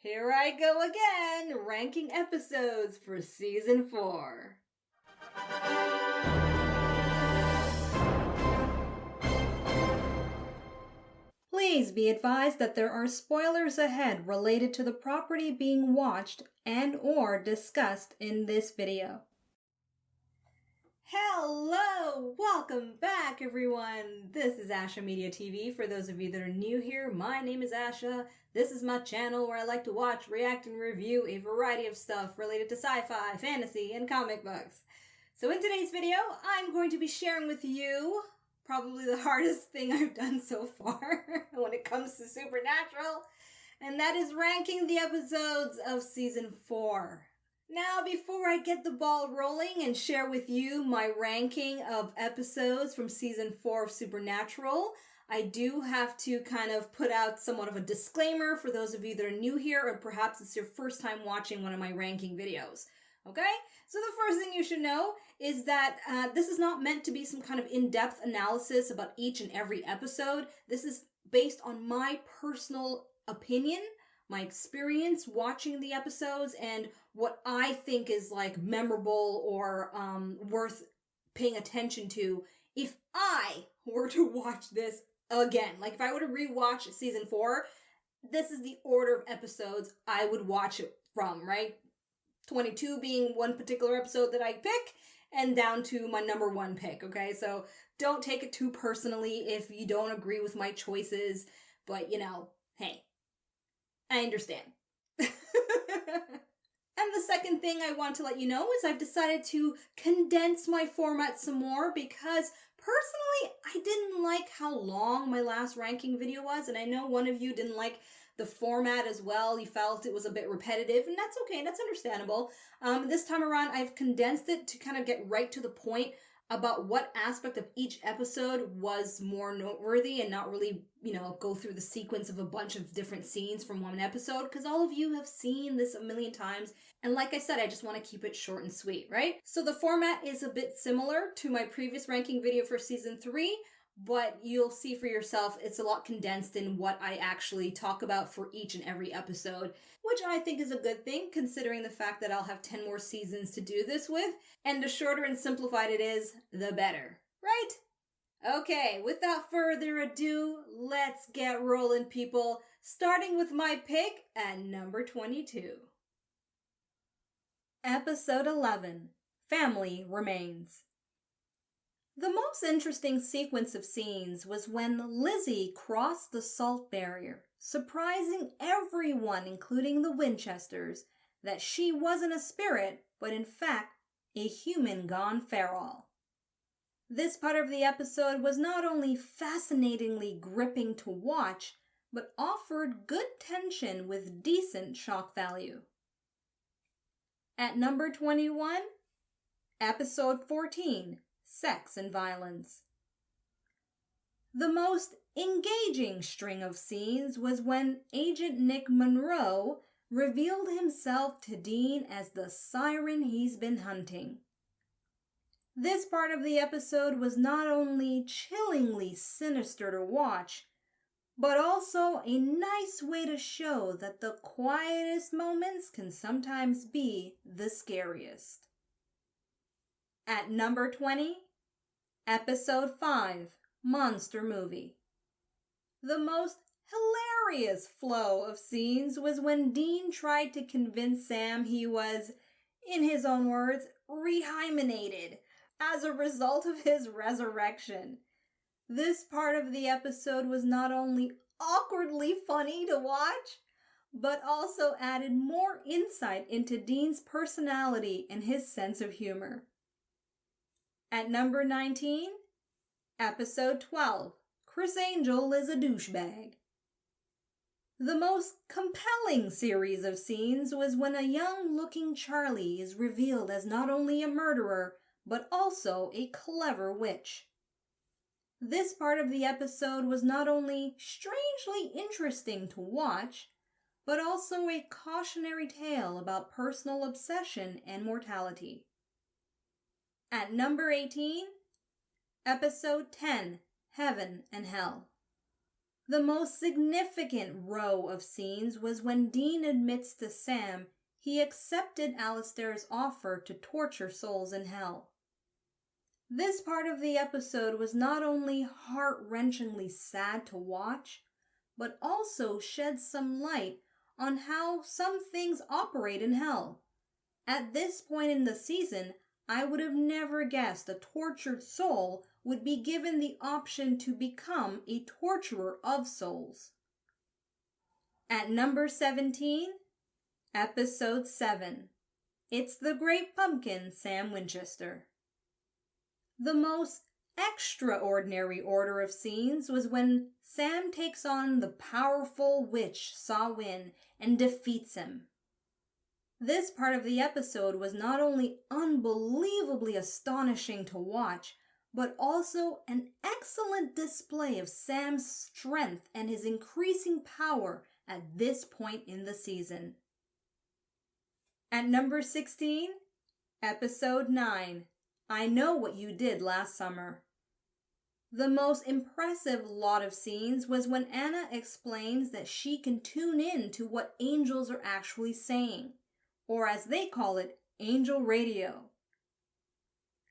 Here I go again, ranking episodes for Season 4. Please be advised that there are spoilers ahead related to the property being watched and or discussed in this video. Hello! Welcome back, everyone! This is Asha Media TV. For those of you that are new here, my name is Asha. This is my channel where I like to watch, react, and review a variety of stuff related to sci-fi, fantasy, and comic books. So in today's video, I'm going to be sharing with you probably the hardest thing I've done so far when it comes to Supernatural, and that is ranking the episodes of Season 4. Now, before I get the ball rolling and share with you my ranking of episodes from Season 4 of Supernatural, I do have to kind of put out somewhat of a disclaimer for those of you that are new here, or perhaps it's your first time watching one of my ranking videos. Okay? So the first thing you should know is that this is not meant to be some kind of in-depth analysis about each and every episode. This is based on my personal opinion, my experience watching the episodes, and what I think is like memorable or worth paying attention to if I were to watch this again. Like if I were to rewatch Season 4, this is the order of episodes I would watch it from, right? 22 being one particular episode that I pick, and down to my number one pick, okay? So don't take it too personally if you don't agree with my choices, but hey, I understand. And the second thing I want to let you know is I've decided to condense my format some more because personally I didn't like how long my last ranking video was, and I know one of you didn't like the format as well. You felt it was a bit repetitive, and that's okay, that's understandable. This time around I've condensed it to kind of get right to the point about what aspect of each episode was more noteworthy and not really, go through the sequence of a bunch of different scenes from one episode, because all of you have seen this a million times. And like I said, I just want to keep it short and sweet, right? So the format is a bit similar to my previous ranking video for Season 3, but you'll see for yourself it's a lot condensed in what I actually talk about for each and every episode, which I think is a good thing considering the fact that I'll have 10 more seasons to do this with, and the shorter and simplified it is, the better, right? Okay, without further ado, let's get rolling, people, starting with my pick at number 22. Episode 11, Family Remains. The most interesting sequence of scenes was when Lizzie crossed the salt barrier, surprising everyone, including the Winchesters, that she wasn't a spirit, but in fact, a human gone feral. This part of the episode was not only fascinatingly gripping to watch, but offered good tension with decent shock value. At number 21, Episode 14, Sex and Violence. The most engaging string of scenes was when Agent Nick Monroe revealed himself to Dean as the siren he's been hunting. This part of the episode was not only chillingly sinister to watch, but also a nice way to show that the quietest moments can sometimes be the scariest. At number 20, Episode 5, Monster Movie. The most hilarious flow of scenes was when Dean tried to convince Sam he was, in his own words, rehymenated as a result of his resurrection. This part of the episode was not only awkwardly funny to watch, but also added more insight into Dean's personality and his sense of humor. At number 19, Episode 12, Criss Angel is a Douchebag. The most compelling series of scenes was when a young-looking Charlie is revealed as not only a murderer, but also a clever witch. This part of the episode was not only strangely interesting to watch, but also a cautionary tale about personal obsession and mortality. At number 18, Episode 10, Heaven and Hell. The most significant row of scenes was when Dean admits to Sam he accepted Alistair's offer to torture souls in hell. This part of the episode was not only heart-wrenchingly sad to watch, but also shed some light on how some things operate in hell. At this point in the season, I would have never guessed a tortured soul would be given the option to become a torturer of souls. At number 17, Episode 7, It's the Great Pumpkin, Sam Winchester. The most extraordinary order of scenes was when Sam takes on the powerful witch Sa Win and defeats him. This part of the episode was not only unbelievably astonishing to watch, but also an excellent display of Sam's strength and his increasing power at this point in the season. At number 16, Episode 9, I Know What You Did Last Summer. The most impressive lot of scenes was when Anna explains that she can tune in to what angels are actually saying, or as they call it, angel radio.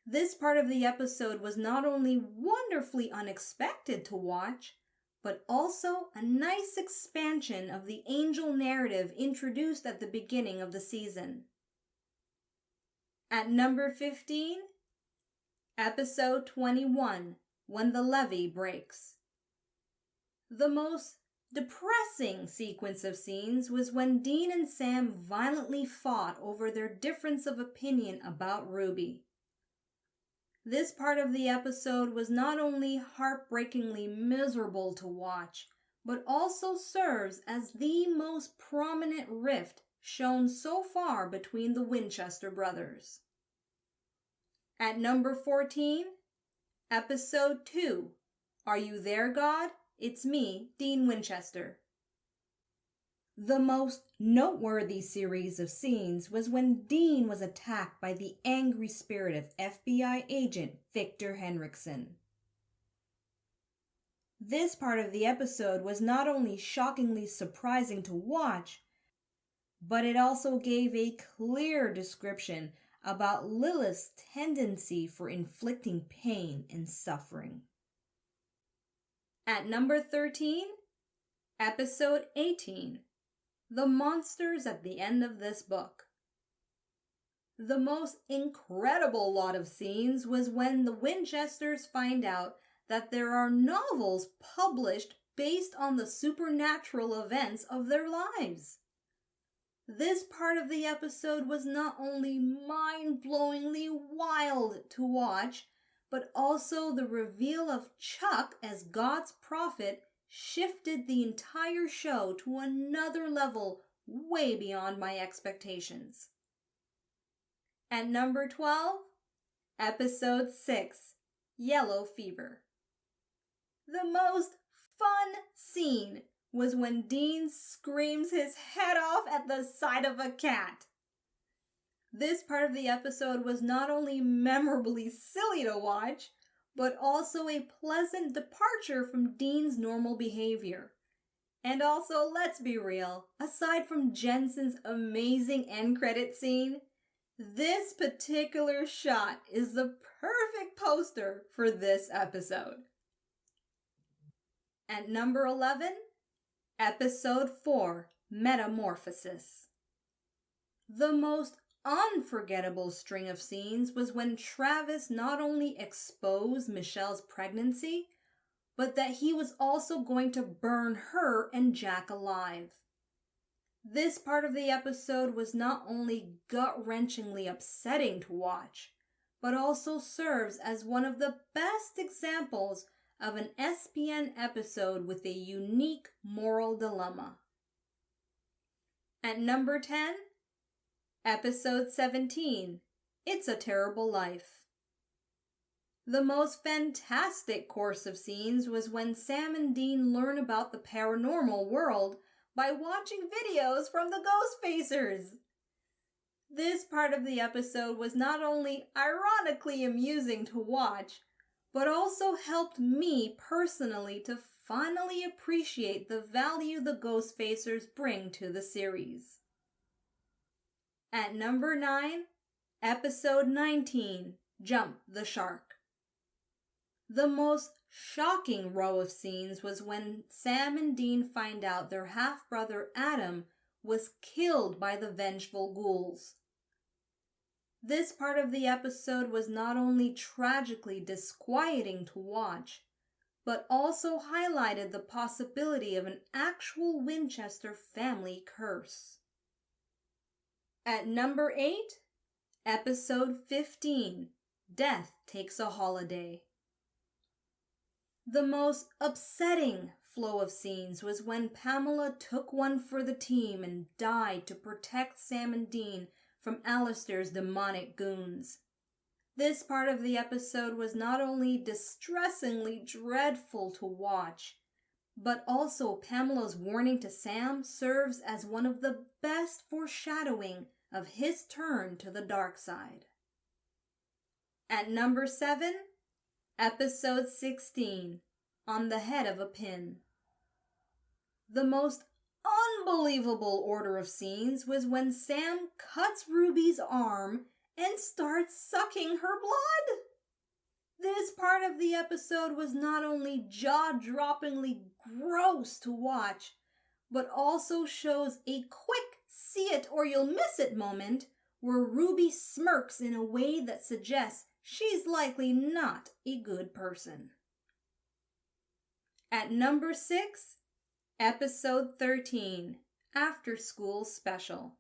This part of the episode was not only wonderfully unexpected to watch, but also a nice expansion of the angel narrative introduced at the beginning of the season. At number 15, Episode 21, When the Levee Breaks. The most depressing sequence of scenes was when Dean and Sam violently fought over their difference of opinion about Ruby. This part of the episode was not only heartbreakingly miserable to watch, but also serves as the most prominent rift shown so far between the Winchester brothers. At number 14, Episode 2, Are You There, God? It's Me, Dean Winchester. The most noteworthy series of scenes was when Dean was attacked by the angry spirit of FBI agent Victor Henriksen. This part of the episode was not only shockingly surprising to watch, but it also gave a clear description about Lilith's tendency for inflicting pain and suffering. At number 13, Episode 18, The Monsters at the End of This Book. The most incredible lot of scenes was when the Winchesters find out that there are novels published based on the supernatural events of their lives. This part of the episode was not only mind-blowingly wild to watch, but also the reveal of Chuck as God's prophet shifted the entire show to another level way beyond my expectations. At number 12, Episode 6, Yellow Fever. The most fun scene was when Dean screams his head off at the sight of a cat. This part of the episode was not only memorably silly to watch, but also a pleasant departure from Dean's normal behavior. And also, let's be real, aside from Jensen's amazing end credit scene, this particular shot is the perfect poster for this episode. At number 11, Episode 4, Metamorphosis. The most unforgettable string of scenes was when Travis not only exposed Michelle's pregnancy, but that he was also going to burn her and Jack alive. This part of the episode was not only gut-wrenchingly upsetting to watch, but also serves as one of the best examples of an SPN episode with a unique moral dilemma. At number 10, Episode 17, It's a Terrible Life. The most fantastic course of scenes was when Sam and Dean learn about the paranormal world by watching videos from the Ghostfacers. This part of the episode was not only ironically amusing to watch, but also helped me personally to finally appreciate the value the Ghostfacers bring to the series. At number 9, Episode 19, Jump the Shark. The most shocking row of scenes was when Sam and Dean find out their half-brother Adam was killed by the vengeful ghouls. This part of the episode was not only tragically disquieting to watch, but also highlighted the possibility of an actual Winchester family curse. At number 8, Episode 15, Death Takes a Holiday. The most upsetting flow of scenes was when Pamela took one for the team and died to protect Sam and Dean from Alistair's demonic goons. This part of the episode was not only distressingly dreadful to watch, but also Pamela's warning to Sam serves as one of the best foreshadowing of his turn to the dark side. At number 7, Episode 16, On the Head of a Pin. The most unbelievable order of scenes was when Sam cuts Ruby's arm and starts sucking her blood. This part of the episode was not only jaw-droppingly gross to watch, but also shows a quick see it or you'll miss it moment where Ruby smirks in a way that suggests she's likely not a good person. At number 6, Episode 13, After School Special.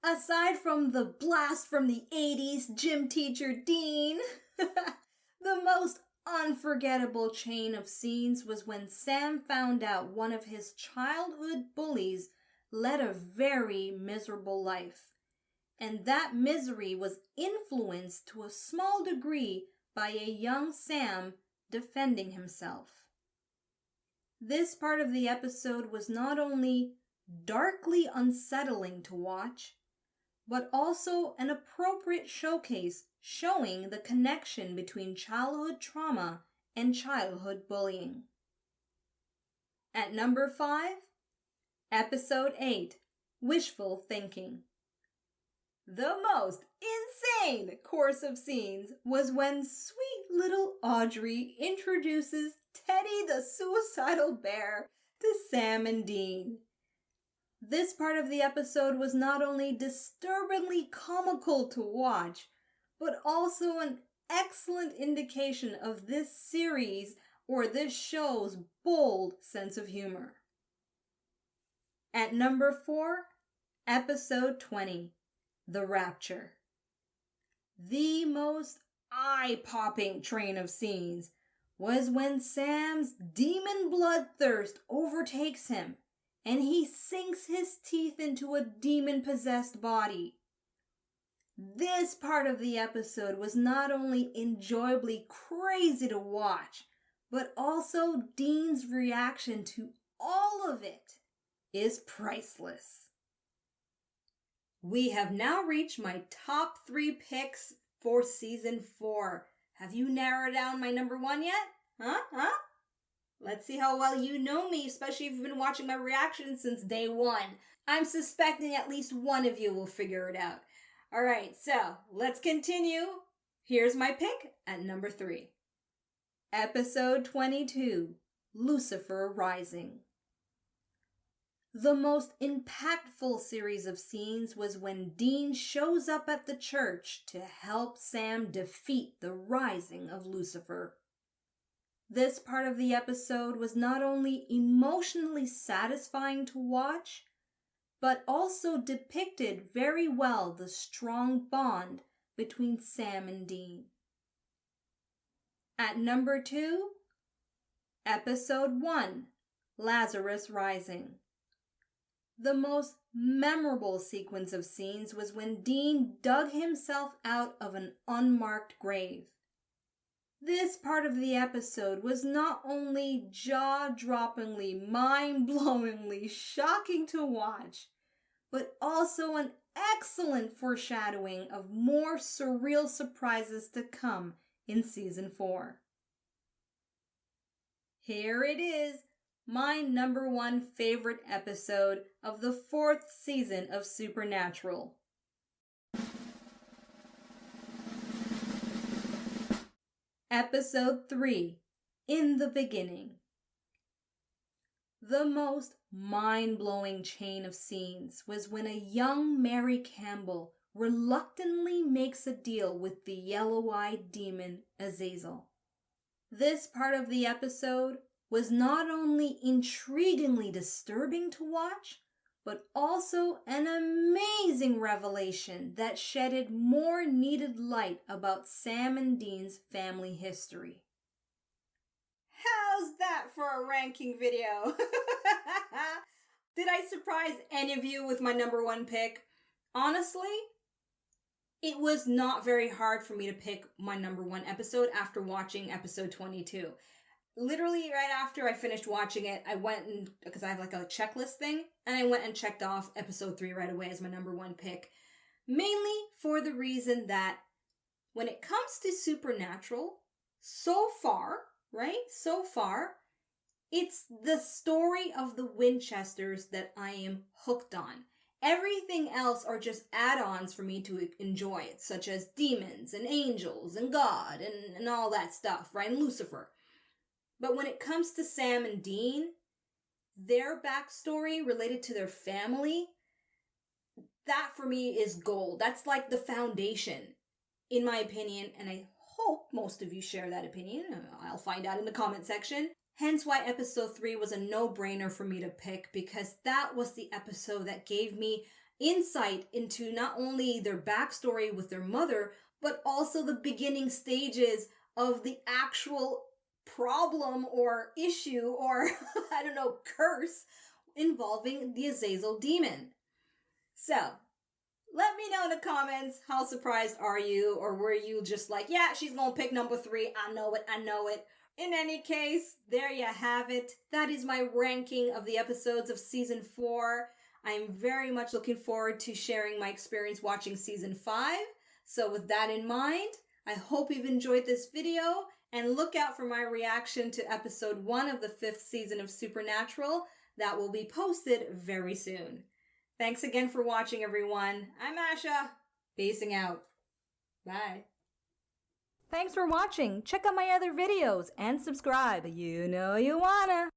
Aside from the blast from the 80s gym teacher Dean, the most unforgettable chain of scenes was when Sam found out one of his childhood bullies led a very miserable life, and that misery was influenced to a small degree by a young Sam defending himself. This part of the episode was not only darkly unsettling to watch, but also an appropriate showcase showing the connection between childhood trauma and childhood bullying. At number 5, Episode 8, Wishful Thinking. The most insane course of scenes was when sweet little Audrey introduces Teddy the suicidal bear to Sam and Dean. This part of the episode was not only disturbingly comical to watch, but also an excellent indication of this series or this show's bold sense of humor. At number 4, Episode 20, The Rapture. The most eye-popping train of scenes was when Sam's demon bloodthirst overtakes him and he sinks his teeth into a demon-possessed body. This part of the episode was not only enjoyably crazy to watch, but also Dean's reaction to all of it is priceless. We have now reached my top 3 picks for season 4. Have you narrowed down my number 1 yet? Huh? Let's see how well you know me, especially if you've been watching my reactions since day 1. I'm suspecting at least one of you will figure it out. Alright, so let's continue. Here's my pick at number 3. Episode 22, Lucifer Rising. The most impactful series of scenes was when Dean shows up at the church to help Sam defeat the rising of Lucifer. This part of the episode was not only emotionally satisfying to watch, but also depicted very well the strong bond between Sam and Dean. At number 2, Episode 1, Lazarus Rising. The most memorable sequence of scenes was when Dean dug himself out of an unmarked grave. This part of the episode was not only jaw-droppingly, mind-blowingly shocking to watch, but also an excellent foreshadowing of more surreal surprises to come in season 4. Here it is, my number one favorite episode of the 4th season of Supernatural. Episode 3, In the Beginning. The most mind-blowing chain of scenes was when a young Mary Campbell reluctantly makes a deal with the yellow-eyed demon Azazel. This part of the episode was not only intriguingly disturbing to watch, but also an amazing revelation that shedded more needed light about Sam and Dean's family history. How's that for a ranking video? Did I surprise any of you with my number one pick? Honestly, it was not very hard for me to pick my number one episode after watching episode 22. Literally right after I finished watching it, I went and, because I have like a checklist thing, and I went and checked off episode 3 right away as my number one pick. Mainly for the reason that when it comes to Supernatural, so far, it's the story of the Winchesters that I am hooked on. Everything else are just add-ons for me to enjoy it, such as demons and angels and God and all that stuff, right? And Lucifer. But when it comes to Sam and Dean, their backstory related to their family, that for me is gold. That's like the foundation, in my opinion, and I hope most of you share that opinion. I'll find out in the comment section. Hence why episode 3 was a no-brainer for me to pick, because that was the episode that gave me insight into not only their backstory with their mother, but also the beginning stages of the actual problem or issue or, I don't know, curse involving the Azazel demon. So, let me know in the comments, how surprised are you, or were you just like, yeah, she's gonna pick number 3, I know it. In any case, there you have it. That is my ranking of the episodes of season 4. I'm very much looking forward to sharing my experience watching season 5. So with that in mind, I hope you've enjoyed this video, and look out for my reaction to episode 1 of the 5th season of Supernatural that will be posted very soon. Thanks again for watching, everyone. I'm Asha. Peacing out. Bye. Thanks for watching. Check out my other videos and subscribe. You know you wanna.